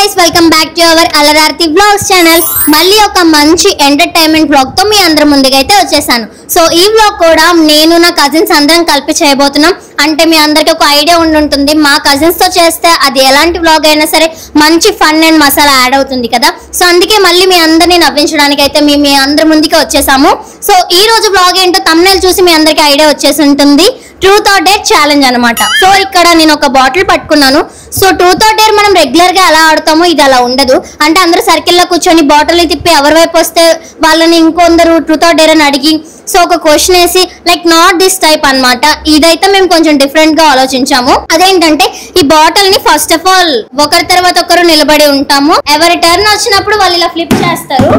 guys, welcome back to our Alararthi Vlogs channel. మళ్ళీ ఒక మంచి ఎంటర్టైన్మెంట్ వ్లాగ్ తో మీ అందరి ముందుకైతే వచ్చేసాను. సో ఈ వ్లాగ్ కూడా నేను నా కజిన్స్ అందరం కలిపి చేయబోతున్నాం. అంటే మీ అందరికి ఒక ఐడియా ఉంటుంది, మా కజిన్స్ తో చేస్తే అది ఎలాంటి వ్లాగ్ అయినా సరే మంచి ఫన్ అండ్ మసాలా యాడ్ అవుతుంది కదా. సో అందుకే మళ్ళీ మీ అందరినీ నవ్వించడానికి అయితే మీ అందరి ముందుకే వచ్చేసాము. సో ఈ రోజు వ్లాగ్ ఏంటో thumbnail చూసి మీ అందరికి ఐడియా వచ్చేసి ఉంటుంది. ట్రూత్ ఆర్ డేర్ ఛాలెంజ్ అనమాట. సో ఇక్కడ నేను ఒక బాటిల్ పట్టుకున్నాను. సో ట్రూత్ ఆర్ డేర్ మనం రెగ్యులర్ గా ఎలా ఆడతామో ఇది అలా ఉండదు. అంటే అందరూ సర్కిల్ లో కూర్చొని బాటిల్ తిప్పి ఎవరి వైపు వస్తే వాళ్ళని ఇంకొందరు ట్రూత్ ఆర్ డేర్ అని అడిగి సో ఒక క్వశ్చన్ వేసి లైక్ నాట్ దిస్ టైప్ అన్నమాట. ఇదైతే మేము కొంచెం డిఫరెంట్ గా ఆలోచించాము. అదేంటంటే ఈ బాటిల్ ని ఫస్ట్ ఆఫ్ ఆల్ ఒకరి తర్వాత ఒకరు నిలబడి ఉంటాము. ఎవరి టర్న్ వచ్చినప్పుడు వాళ్ళు ఇలా ఫ్లిప్ చేస్తారు.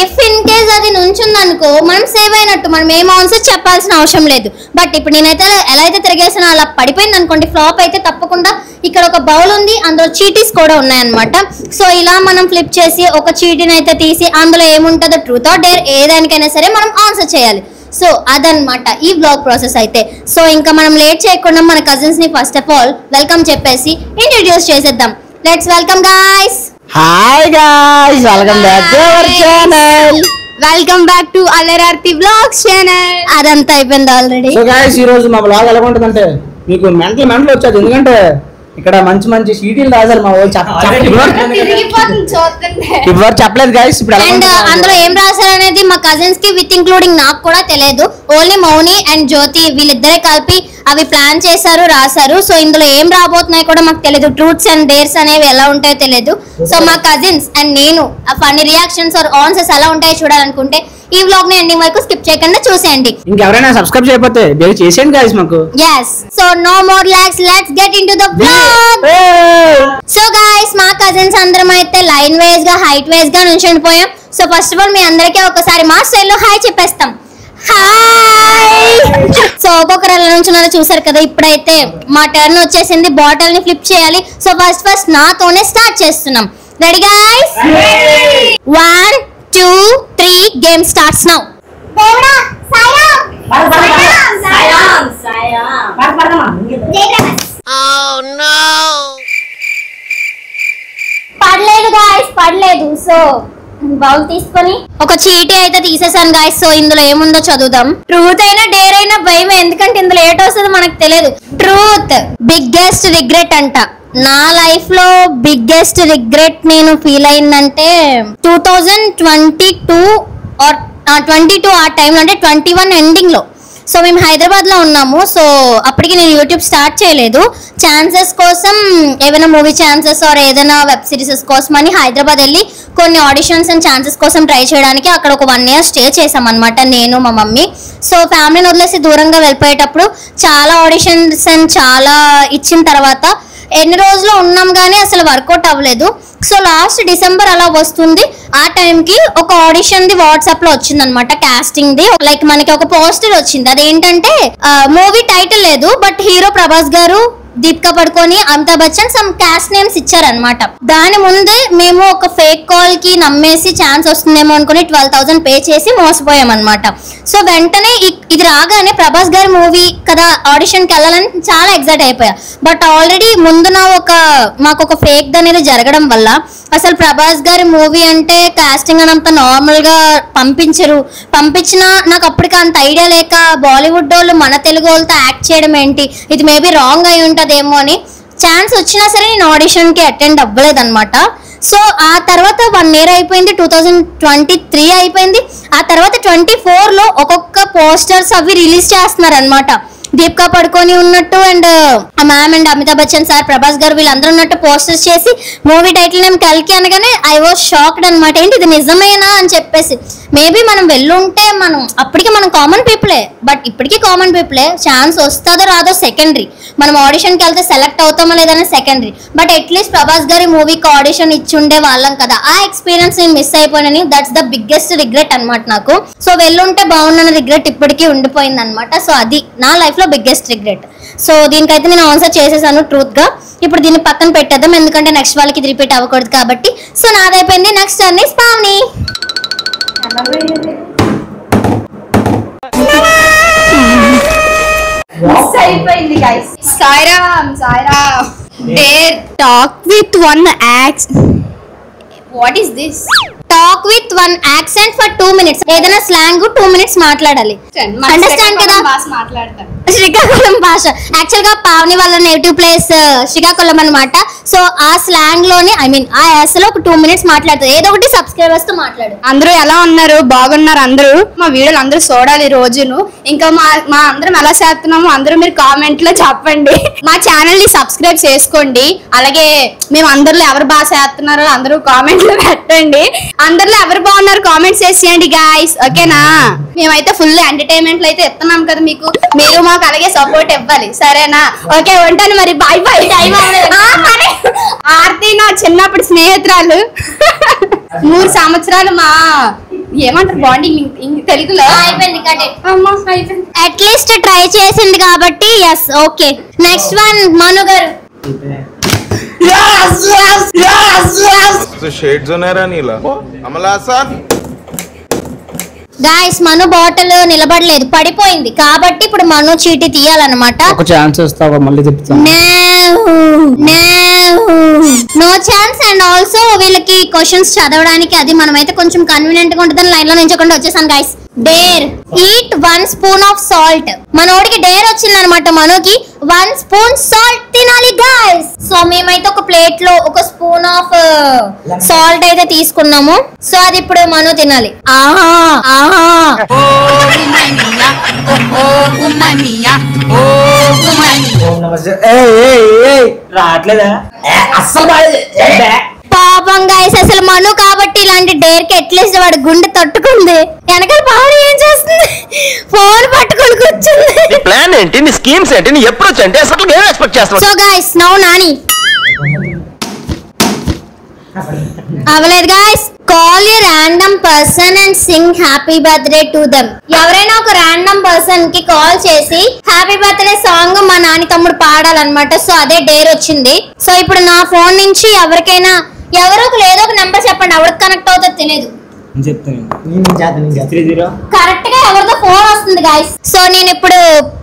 ఇఫ్ ఇన్ కేస్ అది నుంచుందనుకో మనం సేవ్ అయినట్టు, మనం ఏం ఆన్సర్ చెప్పాల్సిన అవసరం లేదు. బట్ ఇప్పుడు నేనైతే ఎలా అయితే తిరిగేసానో అలా పడిపోయింది అనుకోండి, ఫ్లాప్ అయితే తప్పకుండా ఇక్కడ ఒక బౌల్ ఉంది, అందులో చీటీస్ కూడా ఉన్నాయన్నమాట. సో ఇలా మనం ఫ్లిప్ చేసి ఒక చీటీని అయితే తీసి అందులో ఏముంటుందో ట్రూత్ ఆర్ డేర్ ఏదానికైనా సరే మనం ఆన్సర్ చేయాలి. సో అదనమాట ఈ వ్లాగ్ ప్రాసెస్ అయితే. సో ఇంకా మనం లేట్ చేయకుండా మన కజిన్స్ ని ఫస్ట్ ఆఫ్ ఆల్ వెల్కమ్ చెప్పేసి ఇంట్రడ్యూస్ చేసేద్దాం. Let's welcome guys. Hi guys, welcome back to our channel. Welcome back to అలరార్తి వ్లాగ్స్ ఛానల్. అదంతా అయిపోయింది ఆల్రెడీ. సో గైస్ ఈ రోజు మా వ్లాగ్ ఎలా ఉంటుందంటే మీకు మెంటల్ వచ్చేది, ఎందుకంటే ఇక్కడ మంచి మంచి సీటీలు రాశారు మా వాళ్ళు. ఇప్పుడు చెప్పలేదు గైస్. ఇప్పుడు అండ్ అందులో ఏం రాశారు అనేది మా కజిన్స్ కి విత్ ఇంక్లూడింగ్ నాకు కూడా తెలియదు. ఓన్లీ మౌని అండ్ జ్యోతి వీళ్ళిద్దరే కలిపి అవి ప్లాన్ చేశారు, రాశారు. సో ఇందులో ఏం రాబోతున్నాయి కూడా మాకు తెలియదు. ట్రూత్స్ అండ్ డేర్స్ అనేవి ఎలా ఉంటాయో తెలియదు. సో మా కజిన్స్ అండ్ నేను ఫన్నీ రియాక్షన్స్ ఆర్ ఆన్సర్స్ ఎలా ఉంటాయో చూడాలనుకుంటే ఈ వ్లాగ్ ని ఎండింగ్ వరకు స్కిప్ చేయకుండా చూసేయండి. ఇంకెవరైనా సబ్స్క్రైబ్ చేయకపోతే బేగా చేసేయండి గైస్ మాకు. yes so no more lags, let's get into the vlog. So guys మా కజిన్స్ అందరం అయితే లైన్ వైజ్ గా హైట్ వైజ్ గా నుంచుండిపోయాం. సో ఫస్ట్ ఆఫ్ ఆల్ మీ అందరికీ ఒకసారి మా స్టైల్లో హాయ్ చెప్పేస్తాం. హాయ్. సో ఒక్కొక్కరు ఎలా నుంచున్నారో చూసారు కదా. ఇప్పుడైతే మా టర్న్ వచ్చేసింది, బాటిల్ ని ఫ్లిప్ చేయాలి. సో ఫస్ట్ నాతోనే స్టార్ట్ చేస్తున్నాం. Ready guys? 1 2 3 game starts now. దేవుడా పడలేదు గాయస్, పడలేదు. సో బౌల్ తీసుకొని ఒక చీటీ అయితే తీసేసాను గాయస్. సో ఇందులో ఏముందో చదువుదాం. ట్రూత్ అయినా డేర్ అయినా భయమే, ఎందుకంటే ఇందులో ఏటో వస్తుందో మనకు తెలియదు. ట్రూత్ బిగ్గెస్ట్ రిగ్రెట్ అంట. నా లైఫ్ లో బిగ్గెస్ట్ రిగ్రెట్ నేను ఫీల్ అయిందంటే 2022 ఆర్ 22 ఆ టైంలో, అంటే 21 ఎండింగ్ లో. సో మేము హైదరాబాద్ లో ఉన్నాము. సో అప్పటికి నేను యూట్యూబ్ స్టార్ట్ చేయలేదు. ఛాన్సెస్ కోసం ఏదైనా మూవీ ఛాన్సెస్ ఆర్ ఏదైనా వెబ్ సిరీసెస్ కోసం అని హైదరాబాద్ వెళ్ళి కొన్ని ఆడిషన్స్ అండ్ ఛాన్సెస్ కోసం ట్రై చేయడానికి అక్కడ ఒక 1 year స్టే చేసాం అనమాట, నేను మా మమ్మీ. సో ఫ్యామిలీని వదిలేసి దూరంగా వెళ్ళిపోయేటప్పుడు చాలా ఆడిషన్స్ అండ్ చాలా ఇచ్చిన తర్వాత ఎన్ని రోజులు ఉన్నాం కానీ అసలు వర్కౌట్ అవ్వలేదు. సో లాస్ట్ డిసెంబర్ అలా వస్తుంది, ఆ టైంకి ఒక ఆడిషన్ ది వాట్సాప్ లో వచ్చింది అనమాట, కాస్టింగ్ ది. లైక్ మనకి ఒక పోస్టర్ వచ్చింది. అదేంటంటే మూవీ టైటిల్ లేదు, బట్ హీరో ప్రభాస్ గారు, దీపికా పడుకొని, Amitabh Bachchan some caste names ఇచ్చారనమాట. దాని ముందే మేము ఒక ఫేక్ కాల్ కి నమ్మేసి ఛాన్స్ వస్తుందేమో అనుకుని 12,000 పే చేసి మోసపోయాం అనమాట. సో వెంటనే ఇది రాగానే ప్రభాస్ గారి మూవీ కదా, ఆడిషన్ కి వెళ్ళాలని చాలా ఎక్సైట్ అయిపోయా. బట్ ఆల్రెడీ ముందున మాకు ఒక ఫేక్ అనేది జరగడం వల్ల అసలు ప్రభాస్ గారి మూవీ అంటే కాస్టింగ్ అని అంత నార్మల్ గా పంపించినా నాకు అప్పటికి అంత ఐడియా లేక బాలీవుడ్ వాళ్ళు మన తెలుగు వాళ్ళతో యాక్ట్ చేయడం ఏంటి, ఇది మేబీ రాంగ్ అయి ఉంటదేమో అని ఛాన్స్ వచ్చినా సరే నేను ఆడిషన్ కి అటెండ్ అవ్వలేదన్నమాట. సో ఆ తర్వాత 1 year అయిపోయింది, 2023 అయిపోయింది. ఆ తర్వాత 24 లో ఒక్కొక్క పోస్టర్స్ అవి రిలీజ్ చేస్తున్నారు అనమాట. దీపికా పడుకొని ఉన్నట్టు and ma'am and Amitabh Bachchan sir, Prabhas గారు వీళ్ళందరూ ఉన్నట్టు పోస్టర్స్ చేసి మూవీ టైటిల్ నేమ్ కల్కి అనగానే ఐ వాజ్ షాక్డ్ అనమాట. ఏంటి ఇది నిజమేనా అని చెప్పేసి. మేబీ మనం వెళ్ళుంటే అప్పటికి మనం కామన్ పీపులే, బట్ ఇప్పటికీ కామన్ పీపులే. ఛాన్స్ వస్తుందో రాదో సెకండరీ, మనం ఆడిషన్కి వెళ్తే సెలెక్ట్ అవుతామో లేదనే సెకండరీ. బట్ అట్లీస్ట్ ప్రభాస్ గారి మూవీకి ఆడిషన్ ఇచ్చి ఉండే వాళ్ళం కదా. ఆ ఎక్స్పీరియన్స్ నేను మిస్ అయిపోయినని దట్స్ ద బిగ్గెస్ట్ రిగ్రెట్ అనమాట నాకు. సో వెళ్ళుంటే బాగున్న రిగ్రెట్ ఇప్పటికీ ఉండిపోయింది అనమాట. సో అది నా లైఫ్ లో బిగ్గెస్ట్ రిగ్రెట్. సో దీనికైతే నేను ఆన్సర్ చేసేసాను ట్రూత్ గా. ఇప్పుడు దీన్ని పక్కన పెట్టేద్దాం, ఎందుకంటే నెక్స్ట్ వాళ్ళకి ఇది రిపీట్ అవ్వకూడదు కాబట్టి. సో నాదైపోయింది. Next turn is Pavani. అయిపోయింది guys. Sairam Sairam. Dare talk with one act. What is this? Talk with one accent for 2 minutes. ఏదైనా స్లాంగ్ 2 minutes మాట్లాడాలి. అండర్స్టాండ్ కదా? మాట్లాడతాను. శ్రీకాకుళం భాష. యాక్చువల్ గా పావని వాళ్ళ నేటివ్ ప్లేస్ శ్రీకాకుళం అన్నమాట. సో ఆ స్లాంగ్ లోని ఆ యాసలో ఒక 2 minutes మాట్లాడుతుంది. ఏదో ఒకటి సబ్స్క్రైబర్స్ తో మాట్లాడు. అందరూ ఎలా ఉన్నారు? బాగున్నారు అందరూ? మా వీడియోలు అందరూ చూడాలి రోజును. ఇంకా మా అందరం ఎలా చేస్తున్నాము అందరూ మీరు కామెంట్ లో చెప్పండి. మా ఛానల్ ని సబ్స్క్రైబ్ చేసుకోండి. అలాగే మేము అందరిలో ఎవరు బాగా చేస్తున్నారో అందరూ కామెంట్ లో పెట్టండి. అందరిలో ఎవరు బాగున్నారు కామెంట్స్ చేసేయండి గాయ్స్. ఓకేనా? మేమైతే ఫుల్ ఎంటర్టైన్మెంట్ అయితే ఇస్తున్నాం కదా మీకు. మీరు మాకు అలాగే సపోర్ట్ ఇవ్వాలి. సరేనా? ఓకే ఉంటాను మరి. Bye bye. ఆర్తి నా చిన్నప్పుడు స్నేహితురాలు. 3 సంవత్సరాలు మా ఏమంటారు బాండింగ్ తెలుగులో అయిపోయింది. అట్లీస్ట్ ట్రై చేసింది కాబట్టి ఎస్. ఓకే నెక్స్ట్ వన్ మను గారు. షేడ్స్ ఉన్నారా నీలా అమలాసన్ గాయ్స్ మను బాటిల్ నిలబడలేదు, పడిపోయింది. కాబట్టి ఇప్పుడు మను చీటీ తీయాలన్నమాట. ఒక ఛాన్స్ ఇస్తావా? మళ్ళీ చెప్తాను. No chance. అండ్ ఆల్సో వీళ్ళకి క్వశ్చన్స్ చదవడానికి అది మనమైతే కొంచెం కన్వీనియంట్ గా ఉంటుందని లైన్ లో నించకుండా వచ్చేసాను guys. Dare eat 1 spoon of salt. మనోడికి డేర్ వచ్చింది అనమాట. మనోకి 1 spoon సాల్ట్ తినాలి గాయ్స్. సో మేమైతే ఒక ప్లేట్ లో 1 spoon ఆఫ్ సాల్ట్ అయితే తీసుకున్నాము. సో అది ఇప్పుడు మనో తినాలి. ఆహా ఆహా రావట్లేదా? అస్సలు పాపం గాయ్స్, అసలు మను కాబట్టి ఇలాంటి డేర్ కి అట్లీస్ట్ వాడు గుండె తట్టుకుంది. వెనకాల పావని ఏం చేస్తుంది? ఫోన్ పట్టుకొని కూర్చుంది. ప్లాన్ ఏంటి? నీ స్కీమ్స్ ఏంటి? నీ అప్రోచ్ ఏంటి? అసలు ఏం ఎక్స్పెక్ట్ చేస్తావు? సో గాయ్స్ నౌ నాని అవలేదు guys. Call A random person and Singh happy birthday to them. ఎవరైనా ఒక ర్యాండమ్ పర్సన్ కి కాల్ చేసి హ్యాపీ బర్త్డే సాంగ్ మా నాని తమ్ముడు పాడాలన్నమాట. సో అదే డేర్ వచ్చింది. సో ఇప్పుడు నా ఫోన్ నుంచి ఎవరికైనా ఎవరో ఏదో ఒక నెంబర్ చెప్పండి. ఎవరికి కనెక్ట్ అవుతుందో తెలియదు. కరెక్ట్ గా ఎవరితో ఫోన్ వస్తుంది గాయ్స్. సో నేను ఇప్పుడు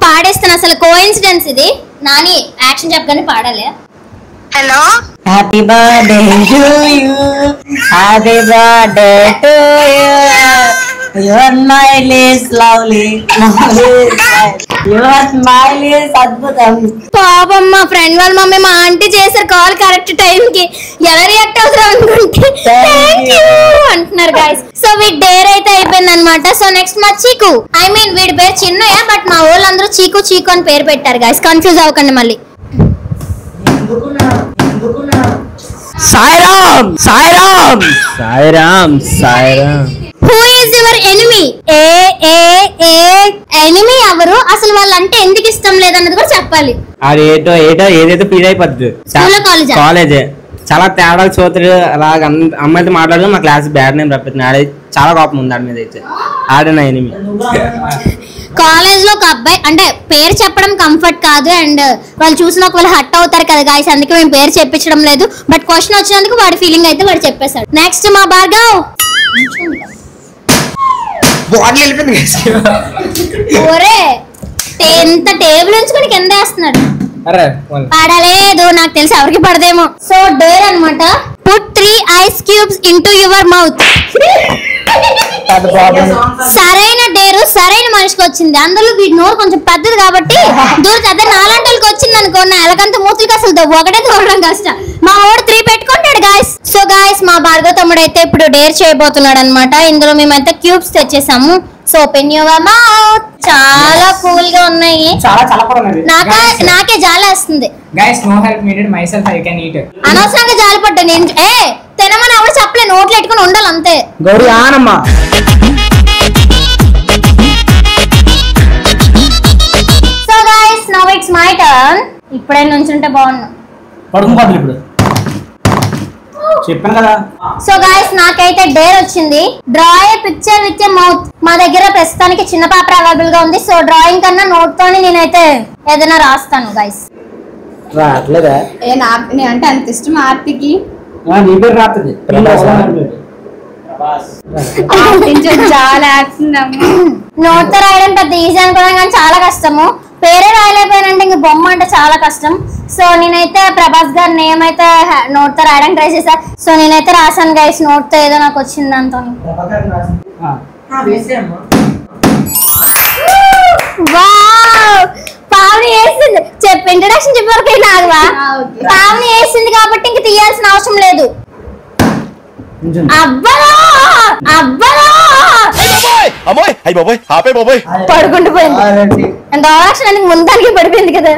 పాడేస్తాను. అసలు కోఇన్సిడెన్స్ ఇది. నాని యాక్షన్ చెప్పగానే పాడాలి. Hello. Happy birthday to you, happy birthday to you, your smile is lovely, your smile is అద్భుతం. పాపం మా ఫ్రెండ్ వాళ్ళ మమ్మీ మా ఆంటీ చేశారు కాల్ కరెక్ట్ టైం కి. ఎలా రియాక్ట్ అవుతారు అనుకుంటే థ్యాంక్ యూ అంటున్నారు గాయ్స్. సో వీడి డేర్ అయితే అయిపోయింది అనమాట. సో నెక్స్ట్ మా చీకు, వీడి పేరు చిన్నయ్య, బట్ మా వాళ్ళందరూ చీకు చీకు అని పేరు పెట్టారు గాయ్స్. కన్ఫ్యూజ్ అవ్వకండి మళ్ళీ. Sairam Sairam Sairam Sairam. Who is your enemy? Enemy ఎవరు? అసలు వాళ్ళంటే ఎందుకు ఇష్టం లేదన్నది కూడా చెప్పాలి. అది ఏదైతే ఫీల్ అయిపోద్ది. కాలేజే చాలా తేడా చూతుడు అలాగ అమ్మాయితో మాట్లాడదు. మా క్లాస్ బ్యాడ్ నేమ్ రప్పిస్తుంది. ఆడే చాలా కోపం ఉంది ఆడి మీద. అయితే ఆడిన ఎనిమి. కాలేజ్ లో ఒక అబ్బాయి, అంటే పేరు చెప్పడం కంఫర్ట్ కాదు, అండ్ వాళ్ళు చూసిన ఒకవేళ హట్ అవుతారు కదా గాయ్స్, అందుకే మేము పేరు చెప్పించడం లేదు. బట్ క్వశ్చన్ వచ్చినందుకు వాడి ఫీలింగ్ అయితే వాడు చెప్పేశాడు. నెక్స్ట్ మా భార్గవ్. ఒరే ఎంత టేబుల్ ఉంచుకొని కింద వేస్తున్నాడు. పడలేదు, నాకు తెలిసి ఎవరికి పడదేమో. సో డేర్ అనమాట. Put 3 ice cubes into your mouth. సరైన డేరు సరైన మనిషికి వచ్చింది. అందులో వీడి నోరు కొంచెం పెద్దది కాబట్టి దూరం అదే నాలంటలకి వచ్చింది అనుకో, నా ఎలాగంత మూతులకి అసలు ఒకటే దూరడం కష్టం. మా వాడు 3 పెట్టుకుంటాడు గాయస్. సో గాయస్ మా భార్గవ తమ్ముడు అయితే ఇప్పుడు డేర్ చేయబోతున్నాడు అనమాట. ఇందులో మేమైతే క్యూబ్స్ తెచ్చేసాము. So open your mouth. చాలా కూల్ గా ఉన్నాయి. నాకే జాలేస్తుంది. అనవసరంగా జాలిపడ్డా నేను. తినమని ఎవరు చెప్పలే, నోట్లు పెట్టుకుని ఉండాలి అంతే. గౌరీ ఆనమ్మా. So guys now it's my turn. ఇప్పుడే నుంచుంటే బాగున్నా. పడుకోపోతుంది ఇప్పుడు. చెప్పాను కదా. సో గైస్ నాకైతే డేర్ వచ్చింది. Draw a picture with a mouth. మా దగ్గర ప్రస్తుతానికి చిన్న పేపర్ అవైలబుల్ గా ఉంది. సో డ్రాయింగ్ కన్నా నోట్ తోని నేనైతే ఏదైనా రాస్తాను గైస్. రాట్లేదా? అంటే అంత ఇష్టం ఆర్తికి. నోట్ తో రాయడం పెద్ద ఈజీ అనుకోవడం కానీ చాలా కష్టము. పేరే రాయలేకపోయానంటే ఇంక బొమ్మ అంటే చాలా కష్టం. సో నేనైతే ప్రభాస్ గారి నేమ్ అయితే నోట్ తో రాయడానికి ట్రై చేశా. సో నేనైతే రాసాను గైస్ నోట్ తో, ఏదో నాకు వచ్చింది దాంతో. పావని వేసింది చెప్పు, ఇంట్రడక్షన్ చెప్పే నాగవా. పావని వేసింది కాబట్టి ఇంక తీయాల్సిన అవసరం లేదు. పడుకుంటూ పోయింది. అంత ఆప్షన్ ముందానికి పడిపోయింది కదా.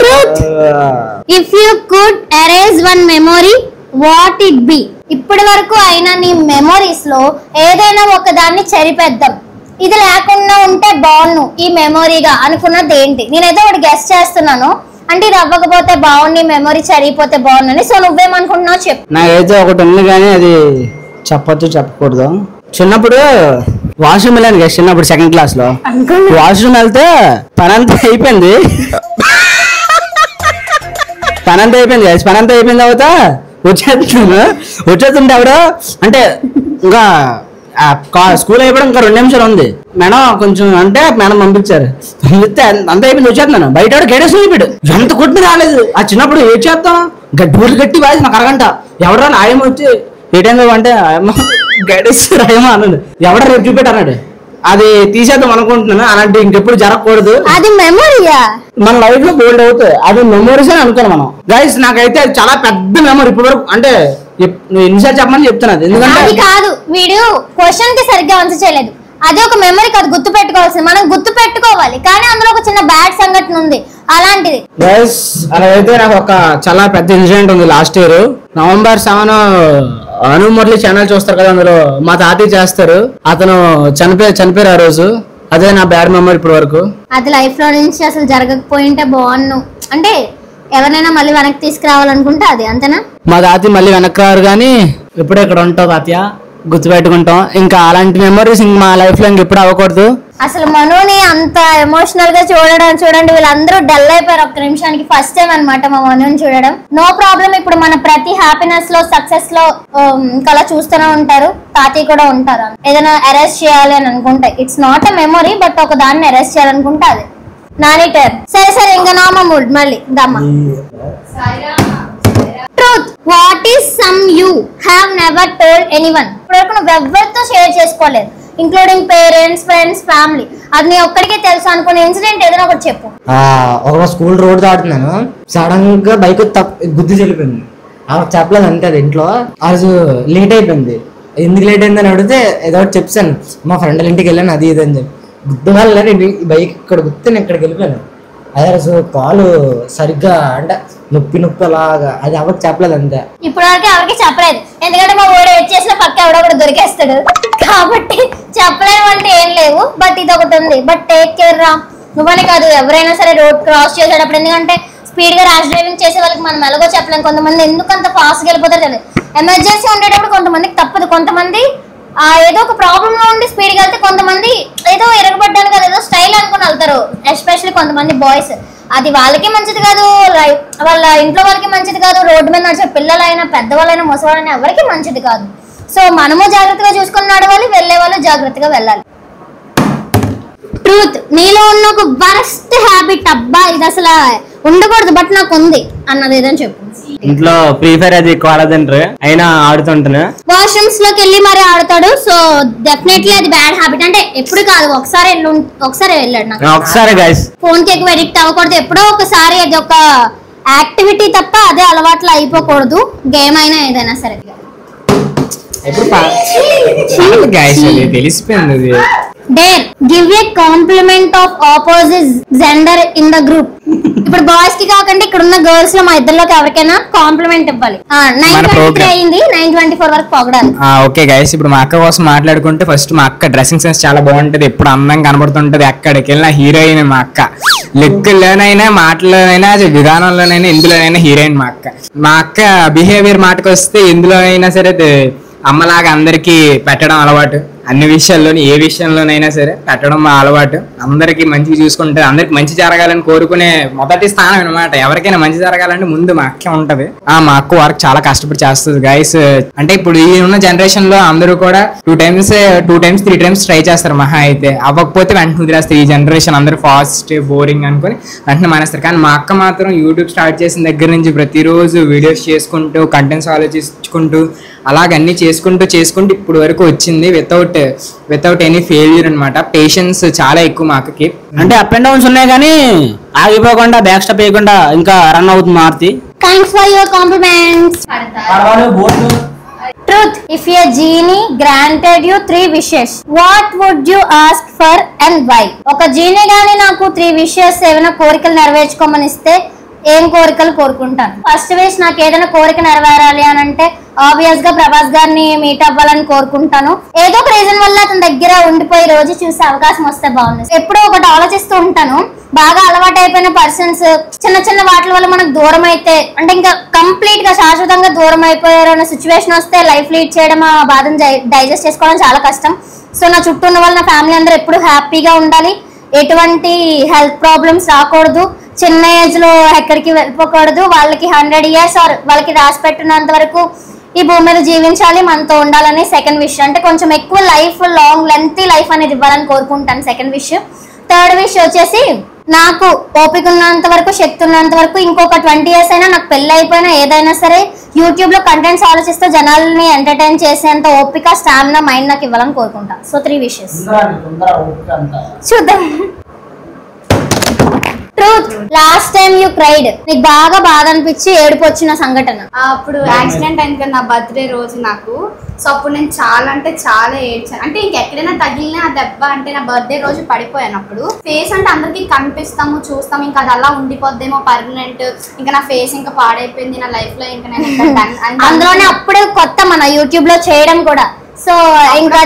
Truth, if you could erase one memory what it be? ఇప్పటి వరకు అయినా నీ మెమొరీస్ లో ఏదైనా ఒక దాన్ని చెరిపేద్దాం, ఇది లేకుండా ఉంటే బాగుండు ఈ మెమొరీగా అనుకున్నది ఏంటి? నేనైతే ఒకటి గెస్ట్ చేస్తున్నాను, అంటే ఇది అవ్వకపోతే బాగుంది, మెమొరీ చరిగిపోతే బాగుందని. సో నువ్వేమనుకుంటున్నావు చెప్పు. నాకైతే ఒకటి ఉంది కానీ అది చెప్పొచ్చు చెప్పకూడదు. చిన్నప్పుడు వాష్రూమ్ వెళ్ళాను కదా, చిన్నప్పుడు 2nd క్లాస్ లో వాష్రూమ్ వెళ్తే పనంతా అయిపోయింది. పనంతా అయిపోయిన తర్వాత వచ్చేస్తుంటే ఎవడో అంటే ఇంకా స్కూల్ అయిపోవడం ఇంకా 2 నిమిషాలు ఉంది మేడం కొంచెం అంటే మేడం పంపించారు. పంపిస్తే అంత అయిపోయింది, వచ్చేస్తున్నాను. బయట గేడేసి అయిపోయాడు, ఎంత కొట్టిన రాలేదు. ఆ చిన్నప్పుడు ఏం చేస్తాం, డోర్లు గట్టి వాసి నాకు అరగంట. ఎవడో ఆయమ్మ వచ్చి ఏటైందో అంటే ఆయమ్మ గైడేస్తారు ఆయమ్మ అన్నాడు. ఎవడో రేపు చూపెట్టాడు, అది తీసేద్దాం అనుకుంటున్నాను. అలాంటి ఇంకెప్పుడు జరగకూడదు. అది మెమొరీయా మన లైఫ్ లో బోల్డ్ అవుతాయి, అది మెమోరీస్ అని అనుకున్నాం మనం. గైస్ నాకైతే అది చాలా పెద్ద మెమరీ ఇప్పటి వరకు. అంటే నువ్వు ఎన్నిసార్లు చెప్పమని చెప్తున్నది, ఎందుకంటే అది కాదు వీడు క్వశ్చన్ కి సరిగ్గా ఆన్సర్ చేయలేదు. అది ఒక మెమరీ కాదు, గుర్తు పెట్టుకోవాల్సింది. మనం గుర్తు పెట్టుకోవాలి, కానీ అందులో ఒక చిన్న బ్యాడ్ సంఘటన ఉంది అలాంటిది. గైస్ అలాగైతే నాకు ఒక చాలా పెద్ద ఇన్సిడెంట్ ఉంది. లాస్ట్ ఇయర్ November 7 అను మురళి ఛానల్ చూస్తారు కదా, అందులో మా తాతయ్య చేస్తారు. అతను చనిపోయారు ఆ రోజు. అదే నా బ్యాడ్ మెమరీ ఇప్పటి వరకు. అది లైఫ్ లో నుంచి అసలు జరగకపోయింటే బాగున్నాను. అంటే ఎవరైనా మళ్ళీ వెనక్కి తీసుకురావాలనుకుంటే అది అంతేనా? మా తాతయ్య మళ్ళీ వెనక్కి రారు, కానీ ఎప్పుడో ఇక్కడ ఉంటావు తాతయ్య, గుర్తుపెట్టుకుంటాం. ఇంకా అలాంటి మెమరీస్ ఇంక మా లైఫ్ లో ఇంకెప్పుడు అవ్వకూడదు. అసలు మనుని అంత ఎమోషనల్ గా చూడండి వీళ్ళందరూ డల్ అయిపోయారు ఒక్క నిమిషానికి. ఫస్ట్ టైం అనమాట మా మనుని చూడడం. నో ప్రాబ్లం, ఇప్పుడు మన ప్రతి హ్యాపీనెస్ లో సక్సెస్ లో అలా చూస్తూనే ఉంటారు. తాతయ్య కూడా ఉంటారు. ఏదైనా అరెస్ట్ చేయాలి అని అనుకుంటే it's not a memory, but ఒక దాన్ని అరెస్ట్ చేయాలనుకుంటే అది నాని టైం. సరే ఇంకా నామ మూడ్ మళ్ళీ దమ్మా. Truth, what is some you have never told anyone? ఇప్పటివరకు నువ్వు ఎవరితో షేర్ చేసుకోలేదు, ఇంక్లూడింగ్ పేరెంట్స్, ఫ్రెండ్స్, ఫ్యామిలీ. అది నీ ఒక్కడికే తెలుసు అనుకునే ఇన్సిడెంట్ ఏదైనా ఒకటి చెప్పు. ఒక స్కూల్ రోడ్ దాటున్నాను, సడన్ గా బైక్ గుద్ది చెల్లిపోయింది. చెప్పలేదు అంతే. అది ఇంట్లో ఆ రోజు లేట్ అయిపోయింది. ఎందుకు లేట్ అయిందని అడిగితే ఏదో ఒకటి చెప్పాను, మా ఫ్రెండ్ ఇంటికి వెళ్ళాను అది ఇది అని చెప్పి. గుద్దు వల్ల నేను బైక్ ఇక్కడ గుర్తు నేను ఇక్కడికి వెళ్ళిపోయాను. అదే రోజు కాలు సరిగ్గా అంటే నొప్పి అలాగా, అది ఎవరికి చెప్పలేదు అంతే. ఇప్పుడు వరకు ఎవరికి చెప్పలేదు, ఎందుకంటే మా ఓడి ఏడ్ చేసిన పక్క ఎవడో కూడా దొరికేస్తాడు కాబట్టి చెప్పలేము అంటే ఏం లేవు. బట్ ఇది ఒకటి ఉంది. బట్ టేక్ కేర్ రా, నువ్వనే కాదు ఎవరైనా సరే రోడ్ క్రాస్ చేసేటప్పుడు. ఎందుకంటే స్పీడ్ గా ర్యాష్ డ్రైవింగ్ చేసే వాళ్ళకి మనం ఎలాగో చెప్పలేము. కొంతమంది ఎందుకు అంత ఫాస్ట్ గా వెళ్ళిపోతారు తెలియదు. ఎమర్జెన్సీ ఉండేటప్పుడు కొంతమందికి తప్పదు. కొంతమంది ఏదో ఒక ప్రాబ్లమ్ లో ఉండి స్పీడ్ గా వెళ్తే, కొంతమంది ఏదో ఎరగబడ్డానికి కదా ఏదో స్టైల్ అనుకుని వెళ్తారు. ఎస్పెషల్లీ కొంతమంది బాయ్స్, అది వాళ్ళకి మంచిది కాదు, వాళ్ళ ఇంట్లో వాళ్ళకి మంచిది కాదు. రోడ్డు మీద నడిచే పిల్లలైనా పెద్దవాళ్ళైనా ముసవాళ్ళైనా ఎవరికి మంచిది కాదు. సో మనము జాగ్రత్తగా చూసుకుని నడవాలి, వెళ్ళే వాళ్ళు జాగ్రత్తగా వెళ్ళాలి. ట్రూత్, నీలో ఉన్న ఒక వరస్ట్ హ్యాబిట్, అబ్బా ఇది అసలు ఉండకూడదు బట్ నాకు ఉంది అన్నది ఏదని చెప్పు. ఇంట్లో ఫ్రీ ఫైర్ అది కాలేదంటారు అయినా ఆడుతుంటాను. వాష్రూమ్స్ లోకి వెళ్ళి మరి ఆడతాడు. సో డెఫినెట్లీ అది బ్యాడ్ హ్యాబిట్. అంటే ఎప్పుడు కాదు, ఒకసారి వెళ్ళాడు. నాకు ఒకసారి గైస్ ఫోన్ కి ఎక్కువ ఎడిక్ట్ అవ్వకూడదు. ఎప్పుడో ఒకసారి అది ఒక యాక్టివిటీ తప్ప అదే అలవాట్లు అయిపోకూడదు. గేమ్ అయినా ఏదైనా సరే. తెలిసిపోయింది. Dare, give a compliment of opposite gender in the group. ఇప్పుడు బాయ్స్ కి కాకుండా ఇక్కడ ఉన్న గర్ల్స్ లో మా ఇద్దరిలోకి ఎవరికైనా కాంప్లిమెంట్ ఇవ్వాలి. 9:23 అయింది, 9:24 వరకు పొగడాలి. ఓకే గైస్, ఇప్పుడు మా అక్క కోసం మాట్లాడుకుంటే ఫస్ట్ మా అక్క డ్రెస్సింగ్ సెన్స్ చాలా బాగుంటది, ఎప్పుడు అందంగా కనబడుతుంటది. ఎక్కడికి వెళ్ళినా హీరోయిన్ మా అక్క. లుక్లోనైనా, మాటలోనైనా, విధానంలోనైనా, ఎందులోనైనా హీరోయిన్ మా అక్క. మా అక్క బిహేవియర్ మాటకు వస్తే ఎందులోనైనా సరే అమ్మలాగా అందరికి పెట్టడం అలవాటు. అన్ని విషయాల్లోని ఏ విషయంలోనైనా సరే పెట్టడం మా అలవాటు. అందరికి మంచిగా చూసుకుంటే అందరికి మంచి జరగాలని కోరుకునే మొదటి స్థానం అనమాట. ఎవరికైనా మంచి జరగాలంటే ముందు మా అక్క ఉంటది. మా అక్క వర్క్ చాలా కష్టపడి చేస్తుంది గైస్. అంటే ఇప్పుడు ఈ ఉన్న జనరేషన్ లో అందరూ కూడా 2 times 3 times ట్రై చేస్తారు మహా అయితే. అవ్వకపోతే వెంటనే వదిలేస్తారు. ఈ జనరేషన్ అందరూ ఫాస్ట్ బోరింగ్ అనుకుని వెంటనే మానేస్తారు. కానీ మా అక్క మాత్రం యూట్యూబ్ స్టార్ట్ చేసిన దగ్గర నుంచి ప్రతిరోజు వీడియోస్ చేసుకుంటూ కంటెంట్స్ ఆలోచించుకుంటూ అలాగన్నీ చేసుకుంటూ ఇప్పుడు వరకు వచ్చింది వితౌట్ ఎనీ ఫెయిల్యూర్ అనమాట. పేషెన్స్ చాలా ఎక్కువ మా అక్కకి. అంటే అప్ అండ్ డౌన్స్ ఉన్నాయి కానీ ఆగిపోకుండా బ్యాక్ స్టెప్ వేయకుండా ఇంకా రన్ అవుతుంది Maruti. Thanks for your compliments. Truth. If a genie granted you 3 wishes, what would you ask for and why? ఒక జీనీ గాని నాకు 3 wishes ఏమైనా కోరికలు నెరవేర్చుకోమని ఇస్తే ఏం కోరికలు కోరుకుంటాను? ఫస్ట్ విష్, నాకు ఏదైనా కోరిక నెరవేరాలి అని అంటే ఆబ్వియస్ గా ప్రభాస్ గారిని మీట్ అవ్వాలని కోరుకుంటాను. ఏదో ఒక రీజన్ వల్ల అతని దగ్గర ఉండిపోయి రోజు చూసే అవకాశం వస్తే బాగుంది. ఎప్పుడో ఒకటి ఆలోచిస్తూ ఉంటాను. బాగా అలవాటు అయిపోయిన పర్సన్స్ చిన్న వాటి వల్ల మనకు దూరం అయితే, అంటే ఇంకా కంప్లీట్ గా శాశ్వతంగా దూరం అయిపోయారు అన్న సిచ్యువేషన్ వస్తే లైఫ్ లీడ్ చేయడం, ఆ బాధను డైజెస్ట్ చేసుకోవడం చాలా కష్టం. సో నా చుట్టూ ఉన్న వాళ్ళు, నా ఫ్యామిలీ అందరూ ఎప్పుడు హ్యాపీగా ఉండాలి. ఎటువంటి హెల్త్ ప్రాబ్లమ్స్ రాకూడదు. చిన్న ఏజ్ లో ఎక్కడికి వెళ్ళిపోకూడదు. వాళ్ళకి 100 years ఆర్ వాళ్ళకి రాసి పెట్టినంత వరకు ఈ భూమి మీద జీవించాలి, మనతో ఉండాలని సెకండ్ విష్. అంటే కొంచెం ఎక్కువ లైఫ్, లాంగ్ లెంతీ లైఫ్ అనేది ఇవ్వాలని కోరుకుంటాను, సెకండ్ విష్. థర్డ్ విష్ వచ్చేసి, నాకు ఓపిక ఉన్నంత వరకు, శక్తి ఉన్నంత వరకు ఇంకొక 20 years అయినా నాకు పెళ్లి అయిపోయినా ఏదైనా సరే యూట్యూబ్ లో కంటెంట్స్ ఆలోచిస్తూ జనాల్ని ఎంటర్టైన్ చేసేంత ఓపిక, స్టామినా, మైండ్ నాకు ఇవ్వాలని కోరుకుంటా. So 3 wishes. చూద్దాం. Truth. Last time you cried, నీకు బాగా బాధ అనిపించి ఏడుపు వచ్చిన సంఘటన? అప్పుడు యాక్సిడెంట్ అయింది కదా నా బర్త్డే రోజు నాకు. సో అప్పుడు నేను చాలా అంటే చాలా ఏడ్చాను. అంటే ఇంకెక్కడైనా తగిలినా ఆ దెబ్బ, అంటే నా బర్త్డే రోజు పడిపోయాను. అప్పుడు ఫేస్ అంటే అందరికి కనిపిస్తాము, చూస్తాము, ఇంకా అది అలా ఉండిపోద్దేమో పర్మనెంట్. ఇంకా నా ఫేస్ ఇంకా పాడైపోయింది నా లైఫ్ లో. ఇంకా నేను అందులోనే అప్పుడే కొత్త మన యూట్యూబ్ లో చేయడం కూడా. సో ఇంకా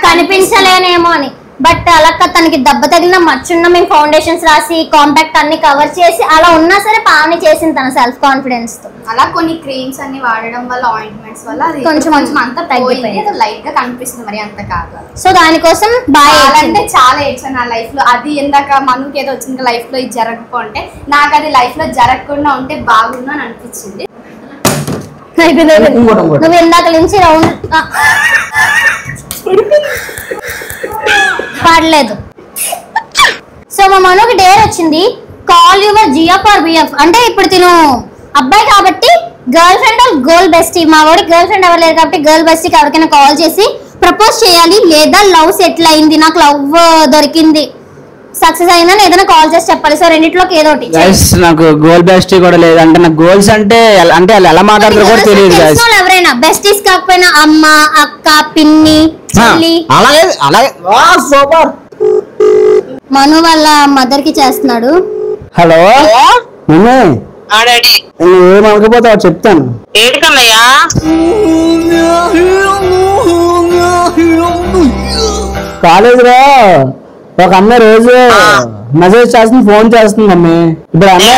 కనిపించలేనేమో అని. బట్ అలా తనకి దెబ్బ తగిలిన మచ్చున్న మేము ఫౌండేషన్స్ రాసి కాంపాక్ట్ అన్ని కవర్ చేసి అలా ఉన్నా సరే పాని చేసింది తన సెల్ఫ్ కాన్ఫిడెన్స్ తో. అలా కొన్ని క్రీమ్స్ అన్ని వాడడం వల్ల, ఆయింట్మెంట్స్ వల్ల అది కొంచెం అంతా తగ్గిపోయింది. లైట్ గా కనిపిస్తుంది, మరి అంత కాదు. సో దానికోసం బాగా అంటే చాలా ఏడ్చాను నా లైఫ్ లో. అది ఇందాక మనకి ఏదో వచ్చింది లైఫ్ లో, ఇది జరగకుంటే నాకు అది లైఫ్ లో జరగకుండా ఉంటే బాగుండు అని అనిపించింది. నువ్వు ఇందాక నుంచి రౌండ్ పడలేదు. సో మా మనోకి డేర్ వచ్చింది, call your GF or BF. అంటే ఇప్పుడు తిను అబ్బాయి కాబట్టి girlfriend or girl bestie. మా వాడి గర్ల్ ఫ్రెండ్ ఎవరు లేరు కాబట్టి గర్ల్ బెస్టీకి ఎవరికైనా కాల్ చేసి ప్రపోజ్ చేయాలి, లేదా లవ్ సెటిల్ అయింది, నాకు లవ్ దొరికింది, సక్సెస్ అయిందని ఏదైనా కాల్ చేసి చెప్పాలి. సో రెండిట్లోకి ఏదో ఒకటి. నాకు గోల్ బెస్టీ కూడా లేదు. అంటే నాకు గోల్స్ అంటే వాళ్ళు ఎలా మాట్లాడతారో కూడా తెలియదు. ఎవరైనా బెస్టీస్ కాకపోయినా అమ్మ, అక్క, పిన్ని, చెల్లి. అలాగే సూపర్. మను వాళ్ళ మదర్ కి చేస్తున్నాడు. హలో నువ్వేమనుకోపోతావు చెప్తాను. కాలేజీలో ఒక అమ్మాయి రోజు మెసేజ్ చేస్తుంది, ఫోన్ చేస్తుంది మమ్మీ. ఇప్పుడు అమ్మాయి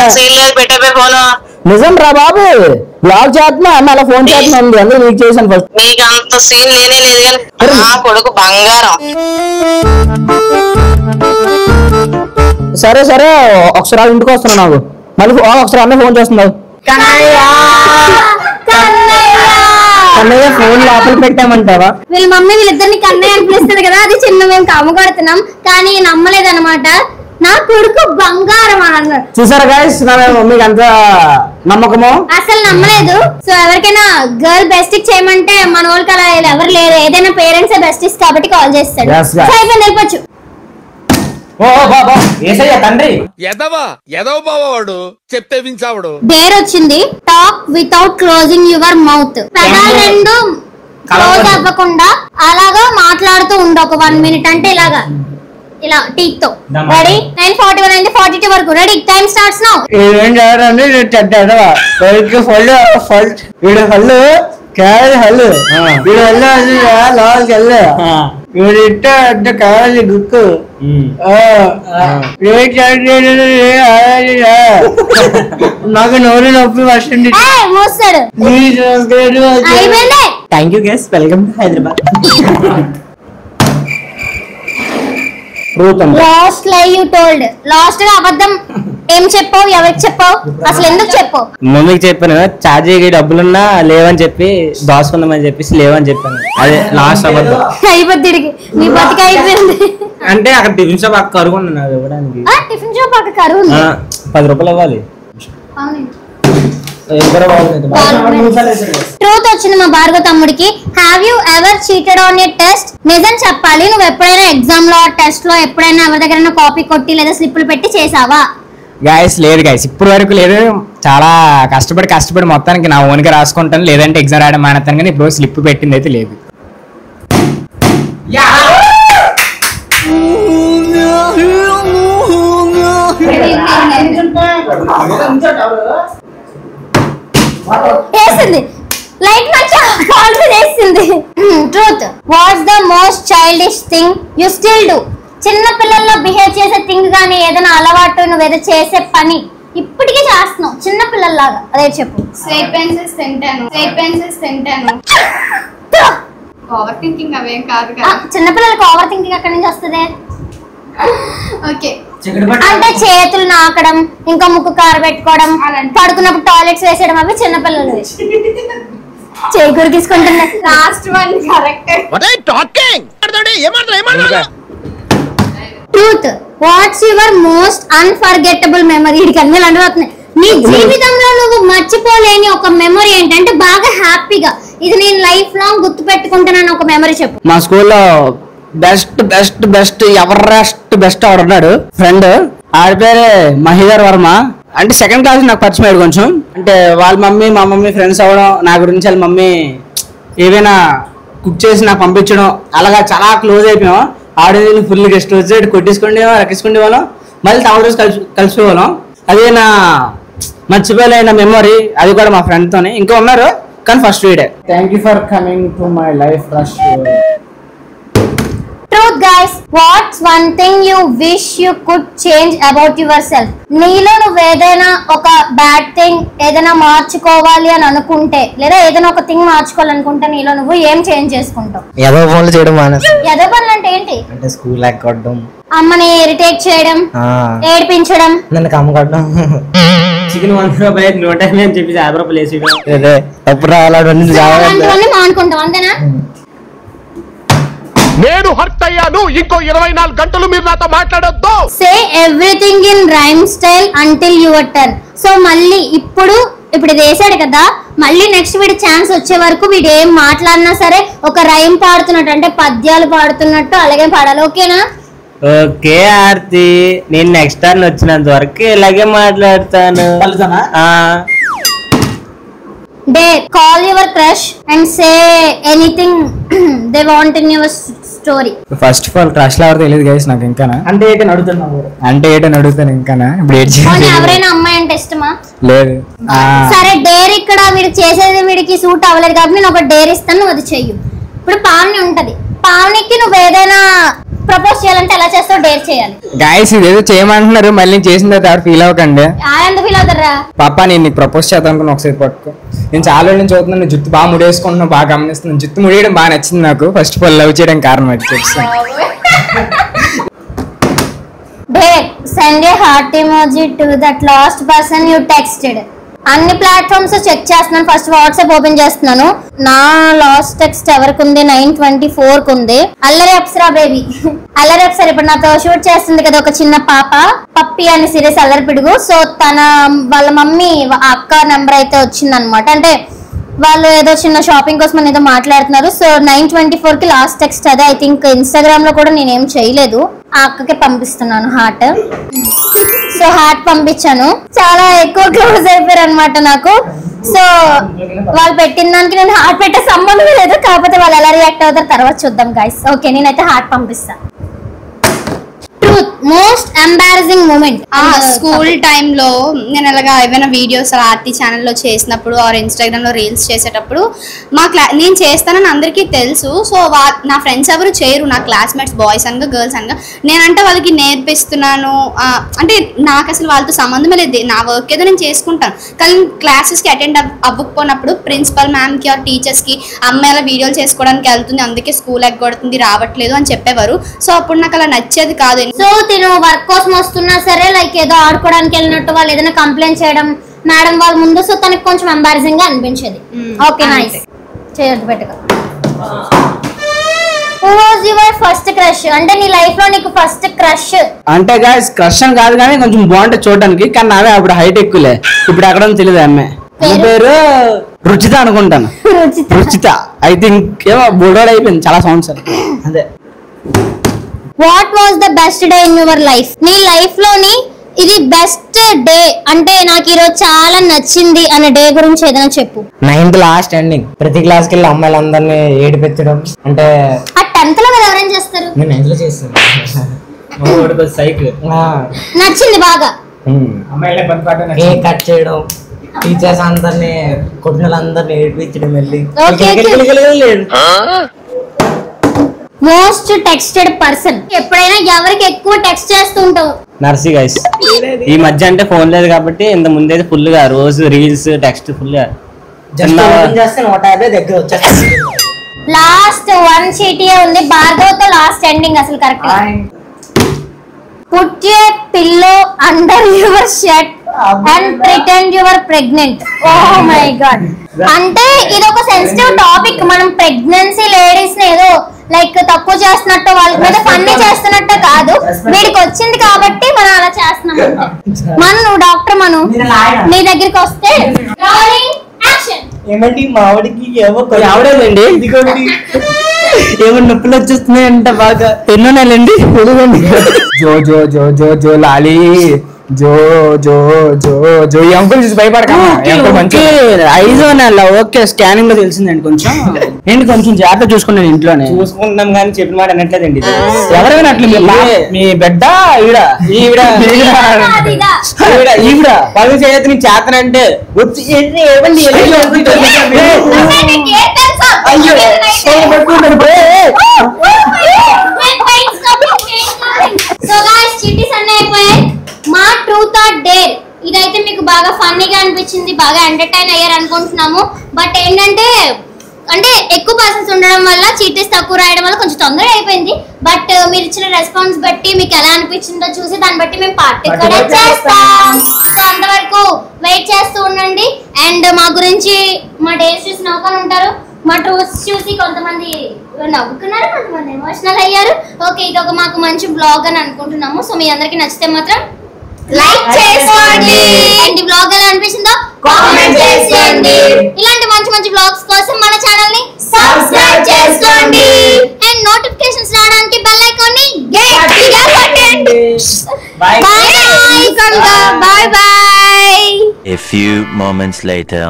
నిజం రా బాబు, బ్లాగ్ చేస్తున్నా అమ్మ అలా ఫోన్ చేస్తున్నాను. అందులో నీకు చేశాను ఫస్ట్. నీకు అంత సీన్ లేనే లేదు కానీ నా కొడుకు బంగారం. సరే సరే ఒకసారి ఇంటికి వస్తున్నా. నాకు మళ్ళీ ఒకసారి అమ్మాయి ఫోన్ చేస్తున్నావు. కన్నయ్య ఫోన్ లోపల పెట్టామంటావా? వీళ్ళ మమ్మీ వీళ్ళిద్దరిని కన్నయ్య అని పిలుస్తుంది కదా, అది చిన్న మేము కమ్మగొడుతున్నాం. కానీ నమ్మలేదన్నమాట. నా కొడుకు బంగారం అన్నారు. చూసారా గైస్, నా మమ్మీకి అంత నమ్మకము అసలు నమ్మలేదు. సో ఎవరికైనా గర్ల్ బెస్టిక్ చేయమంటే మన వాళ్ళకి అలా ఎవరు లేరు. ఏదైనా పేరెంట్స్ బెస్టిస్ కాబట్టి కాల్ చేస్తాడు. అయిపోయింది, వెళ్ళిపోవచ్చు. తండ్రి వాడు చెప్తే వించావుడు. డేర్ వచ్చింది, talk without closing your mouth. పెదాలు రెండు క్లోజ్ అవ్వకుండా అలాగా మాట్లాడుతూ ఉండు ఒక 1 minute. అంటే ఇలాగా ఇలా టీత్ తో. రెడీ? 9:41 అయింది, 42 వరకు. రెడీ? Time starts now. నాకు నోరు నొప్పి వస్తుంది. మోస్తాడు. Thank you guys, welcome to Hyderabad. Truth అంతే. Last lie you told. Last గా అబద్ధం ఏం చెప్పావు, ఎవరికి చెప్పావు, అసలు ఎందుకు చెప్పావు? మమ్మీకి చెప్పాను చార్జీకి డబ్బులున్నా లేవని చెప్పి దాచుకుందామని చెప్పేసి లేవని చెప్పాను. అదే లాస్ట్ అబద్ధం. అయిపోద్దిడికి నీ బతికి అయిపోయింది. అంటే అక్కడ టిఫిన్ షాప్ అక్కడ కరుగుంది నాకు ఇవ్వడానికి. టిఫిన్ షాప్ అక్కడ కరువు 10 రూపాయలు ఇవ్వాలి. ట్రూత్ వచ్చింది మా భార్గవ తమ్ముడికి. Have you ever cheated on your test? నిజం చెప్పాలి, నువ్వు ఎప్పుడైనా ఎగ్జామ్ లో టెస్ట్ లో ఎప్పుడైనా ఎవరి దగ్గర కాపీ కొట్టి లేదా స్లిప్పులు పెట్టి చేసావా? గాయస్ లేదు గాయస్, ఇప్పుడు వరకు లేదు. చాలా కష్టపడి మొత్తానికి నా ఓన్గా రాసుకుంటాను, లేదంటే ఎగ్జామ్ రాయడం మానేస్తాను. కానీ ఇప్పుడు స్లిప్ పెట్టింది అయితే లేదు. వేసింది లైట్ మంచిగా వేసింది. Truth. What's the most childish thing you still do? చిన్న పిల్లల్లో బిహేవ్ చేసే థింగ్ కానీ ఏదైనా అలవాటు నువ్వు ఏదో చేసే పని ఇప్పటికీ చేస్తున్నావు చిన్న పిల్లల్లాగా, అదే చెప్పు. స్వీట్ పెన్సిల్స్ తింటాను. ఓవర్ థింకింగ్ అవేం కాదు కదా. చిన్నపిల్లలకి ఓవర్ థింకింగ్ అక్కడి నుంచి వస్తుంది. ఓకే, అంటే చేతులు నాకడం, ఇంకా ముక్కు కారు పెట్టుకోవడం, పడుకున్నప్పుడు టాయిలెట్స్ వేసేయడం, అవి చిన్నపిల్లలు. చేయి గురికిసుకుంటున్నా. Last one correct. Truth. What's your most unforgettable memory? వీడికి అన్ని అనుభవుతున్నాయి. నీ జీవితంలో నువ్వు మర్చిపోలేని ఒక మెమరీ ఏంటంటే బాగా హ్యాపీగా ఇది నేను లైఫ్ లాంగ్ గుర్తు పెట్టుకుంటున్నాను ఒక మెమరీ చెప్పు. మా స్కూల్లో బెస్ట్ బెస్ట్ ఆడున్నాడు ఫ్రెండ్, ఆడి పేరే మహిధర్ వర్మ. అంటే సెకండ్ క్లాస్ నాకు పరిచయం అయ్యాడు కొంచెం. అంటే వాళ్ళ మమ్మీ మా మమ్మీ ఫ్రెండ్స్ అవ్వడం, నా గురించి వాళ్ళ మమ్మీ ఏవైనా కుక్ చేసి నాకు పంపించడం, అలాగా చాలా క్లోజ్ అయిపోయాం. ఆడి ఫుల్ గెస్ట్ వచ్చి కొట్టేసుకుంటే రక్కించుకునే వాళ్ళం, మళ్ళీ తమ రోజు కలిసిపోవాళ్ళం. అదే నా మర్చిపోలేని మెమొరీ, అది కూడా మా ఫ్రెండ్ తోనే. ఇంకా ఉన్నారు కానీ ఫస్ట్ వీడే. Thank you for coming to my life rush. Truth guys, what's one thing you wish you could change about yourself? నీలో నువ్వు ఏదైనా ఒక బ్యాడ్ థింగ్ ఏదైనా మార్చుకోవాలి అని అనుకుంటే, లేదా ఏదైనా ఒక థింగ్ మార్చుకోవాలనుకుంటే నీలో నువ్వు ఏం చేంజ్ చేసుకుంటావు? ఏదో పనులు చేయడం మానేసి. ఏదో పనులు అంటే ఏంటి? అంటే స్కూల్ ఎక్కొట్టడం, అమ్మని ఇరిటేట్ చేయడం, ఏడిపించడం, నన్ను కమ్మకట్టడం, చికెన్ 100 రూపాయలు 150 అని చెప్పి 50 రూపాయలు వేసి తప్పుడు అలాంటివన్నీ మానుకుంటాం అంతేనా? నేను హర్ట్ అయ్యాను, ఇంకో 24 గంటలు మీరు నాతో మాట్లాడొద్దు. సే everything in rhyme style until your turn. So మళ్ళీ ఇప్పుడు ఇది వేసాడు కదా, మళ్ళీ నెక్స్ట్ వీడి ఛాన్స్ వచ్చే వరకు వీడు ఏం మాట్లాడినా సరే ఒక రైమ్ పాడుతున్నట్టు, అంటే పద్యాలు పాడుతున్నట్టు అలాగే పాడాలి. ఓకేనా? ఓకే ఆర్తి, నేను నెక్స్ట్ టర్న్ వచ్చినంత వరకు ఇలాగే మాట్లాడతాను. Dare call your crush and say anything they want in your story. First of all crush లో ఎవరు తెలియదు గైస్ నాకు ఇంకానా. అంటే ఏంటని అడుగుతున్నావు? అంటే ఏంటని అడుగుతాను ఇంకానా. ఇప్పుడు ఎవరైనా అమ్మాయి అంటే ఇష్టమా? లేదు. సరే డేర్ ఇక్కడ వీడికి చేసేది వీడికి సూట్ అవ్వలేదు కాబట్టి నేను ఒక డేర్ ఇస్తాను, నువ్వు అది చెయ్యు. ఇప్పుడు పావని ఉంటది, పావనికి నువ్వు ఏదైనా ప్రపోజ్ చేయాలంటే ఎలా చేస్తావు? డేర్ చేయాలి. గైస్ ఇదేదో చేయమంటున్నారు, మళ్ళీ చేసిన తర్వాత ఎవరు ఫీల్ అవ్వకండి. ఎంత ఫీల్ అవుతారా? పాపా నేను నీకు ప్రపోజ్ చేద్దాం అనుకున్నా, ఒకసారి పట్టుకో. నేను చాలా రోజుల నుంచి చూస్తున్నాను, జుట్టు బాగా ముడేసుకుంటున్నాను, బాగా గమనిస్తున్నాను. జుట్టు ముడియడం బాగా నచ్చింది నాకు. ఫస్ట్ ఆఫ్ ఆల్ లవ్ చేయడం కారణం అది చెప్తాను. Dare send a heart emoji to that last person you texted. అన్ని ప్లాట్ఫామ్స్ చెక్ చేస్తున్నాను. ఫస్ట్ వాట్సాప్ ఓపెన్ చేస్తున్నాను. నా లాస్ట్ టెక్స్ట్ ఎవరికి ఉంది? 9/24 ఉంది. అల్లరి అప్సరా బేబీ. అల్లరి అప్సరా ఇప్పుడు నాతో షూట్ చేస్తుంది కదా ఒక చిన్న పాప, పప్పి అని సిరీస్ అల్లరి పిడుగు. సో వాళ్ళ మమ్మీ అక్క నెంబర్ అయితే వచ్చింది అనమాట. అంటే వాళ్ళు ఏదో చిన్న షాపింగ్ కోసం ఏదో మాట్లాడుతున్నారు. సో 9/24 లాస్ట్ టెక్స్ట్ అదే. ఐ థింక్ ఇన్స్టాగ్రామ్ లో కూడా నేనేం చేయలేదు, ఆ అక్కకే పంపిస్తున్నాను హార్ట్. సో హార్ట్ పంపించాను. చాలా ఎక్కువ క్లోజ్ అయిపోయారు అనమాట నాకు. సో వాళ్ళు పెట్టిన దానికి నేను హార్ట్ పెట్టే సంబంధం లేదు, కాకపోతే వాళ్ళు ఎలా రియాక్ట్ అవుతారు తర్వాత చూద్దాం గైస్. ఓకే, నేనైతే హార్ట్ పంపిస్తాను. Truth. Most embarrassing moment? School టైంలో నేను అలాగా ఏమైనా వీడియోస్ ఆర్టీ ఛానల్లో చేసినప్పుడు ఆర్ ఇన్స్టాగ్రామ్లో రీల్స్ చేసేటప్పుడు నేను చేస్తానని అందరికీ తెలుసు. సో నా ఫ్రెండ్స్ ఎవరు చేయరు, నా క్లాస్మేట్స్ బాయ్స్ అనగా గర్ల్స్ అనగా. నేనంటే వాళ్ళకి నేర్పిస్తున్నాను అంటే నాకు అసలు వాళ్ళతో సంబంధమే లేదు, నా వర్క్ ఏదో నేను చేసుకుంటాను. కానీ క్లాసెస్కి అటెండ్ అవ్వకపోయినప్పుడు ప్రిన్సిపల్ మ్యామ్కి ఆర్ టీచర్స్కి అమ్మాయి అలా వీడియోలు చేసుకోవడానికి వెళ్తుంది, అందుకే స్కూల్ ఎగ్గొడుతుంది, రావట్లేదు అని చెప్పేవారు. సో అప్పుడు నాకు అలా నచ్చేది కాదు. సో తిను వర్క్ కోసం వస్తున్నా సరే లైక్ ఏదో ఆడుకోవడానికి వెళ్ళినట్టు వాళ్ళు ఏదైనా కంప్లైంట్ చేయడం మేడం వాళ్ళ ముందు, సో తనకి కొంచెం ఎంబారసింగ్ గా అనిపించేది. Okay nice. చేయొద్దు పెట్టుగా. Who was your first crush? అంటే నీ లైఫ్ లో నీకు ఫస్ట్ క్రష్ అంటే గాయ్స్ క్రష్ అని కాదు కానీ కొంచెం బాగుంటుంది చూడడానికి, కానీ నావే అప్పుడు హైట్ ఎక్కువలే. ఇప్పుడు ఎక్కడ తెలియదు అమ్మాయి పేరు రుచిత అనుకుంటాను. రుచిత ఐ థింక్ ఏమో బోర్డోడ్ అయిపోయింది చాలా సంవత్సరాలు అదే. What was the best day in your life? నీ లైఫ్ లోని ఇది బెస్ట్ డే అంటే నాకు ఈరోజు చాలా నచ్చింది అనే డే గురించి ఏదైనా చెప్పు. 9th లాస్ట్ ఎండింగ్ ప్రతి క్లాస్ కి వెళ్ళి అమ్మాయిలందరినీ ఏడిపెత్తడం. అంటే ఆ 10th లో ఎవరైనా చేస్తారు, నేను 9th లో చేస్తాను. సైకిల్ నచ్చింది బాగా. కేక్ కట్ చేయడం, టీచర్స్ అందరినీ కొట్టిన వాళ్ళందరినీ ఏడిపించడం, వెళ్ళి మోస్ట్ టెక్స్టెడ్ పర్సన్? ఎప్పుడైనా ఎవరికి ఎక్కువ టెక్స్ట్ చేస్తూ ఉంటావు? నర్సీ గైస్. ఈ మధ్య అంటే ఫోన్ లేదు కాబట్టి ఇంత ముందైతే ఫుల్ గా రోజు రీల్స్ టెక్స్ట్ ఫుల్ గా చేస్తే 150 దగ్గర వచ్చేస్తుంది. లాస్ట్ 1 చీటీయే ఉంది. భార్గవ్తో లాస్ట్ ఎండింగ్ అసలు correct. Put your pillow under your shirt and pretend your pregnant. Oh my god. అంటే ఇది ఒక సెన్సిటివ్ టాపిక్. మనం ప్రెగ్నెన్సీ లేడీస్ ని ఏదో లైక్ తక్కువ చేస్తున్నట్టు వాళ్ళ మీద ఫన్నీ చేస్తున్నట్టు కాదు, వీడికి వచ్చింది కాబట్టి మనం అలా చేస్తున్నాం. నువ్వు డాక్టర్ నీ దగ్గరికి వస్తే ఏమండి మావిడికి ఆవిడేనండి ఏమో నొప్పులు వచ్చేస్తున్నాయంట బాగా. ఎన్నో నెలండి జో జో జో జో జో లాలి జో జో జో జో ఈ అంకుల్ చూసి భయపడక 5వ నెల. ఓకే స్కానింగ్ లో తెలిసిందండి. కొంచెం ఏంటి కొంచెం జాగ్రత్త చూసుకున్నాను ఇంట్లోనే. చూసుకుంటున్నాం కానీ చెప్పిన మాట అనట్లేదండి. ఎవరైనా అట్లా మీ బిడ్డ ఈవిడ ఈవిడ ఈవిడ పని చేయదు నీ చేతనంటే మా ట్రూత్ ఆర్ డేర్ ఇదైతే మీకు బాగా ఫన్నీగా అనిపించింది, బాగా ఎంటర్టైన్ అయ్యారు అనుకుంటున్నాము. బట్ ఏంటంటే అంటే ఎక్కువ పర్సన్స్ ఉండడం వల్ల చీటీస్ తక్కువ రాయడం వల్ల కొంచెం తొందరగా అయిపోయింది. బట్ మీరు ఇచ్చిన రెస్పాన్స్ బట్టి మీకు ఎలా అనిపించిందో చూసి దాన్ని బట్టి మేము పార్టీ కూడా చేస్తాం. సో అంతవరకు వెయిట్ చేస్తూ ఉండండి. అండ్ మా గురించి మా డేస్ చూసి నవ్వుకొని ఉంటారు, మా ట్రూత్స్ చూసి కొంతమంది నవ్వుకున్నారు, కొంతమంది ఎమోషనల్ అయ్యారు. ఓకే ఇది ఒక మాకు మంచి బ్లాగ్ అని అనుకుంటున్నాము. సో మీ అందరికి నచ్చితే మాత్రం లైక్ చేసుకోండి. ఈ బ్లాగ్ ఎలా అనిపించిందో కామెంట్ చేయండి. ఇలాంటి మంచి మంచి బ్లాగ్స్ కోసం మన ఛానల్ ని సబ్స్క్రైబ్ చేసుకోండి అండ్ నోటిఫికేషన్స్ రావడానికి బెల్ ఐకాన్ ని గట్టిగా కొట్టండి. By by. Bye bye. A few moments later.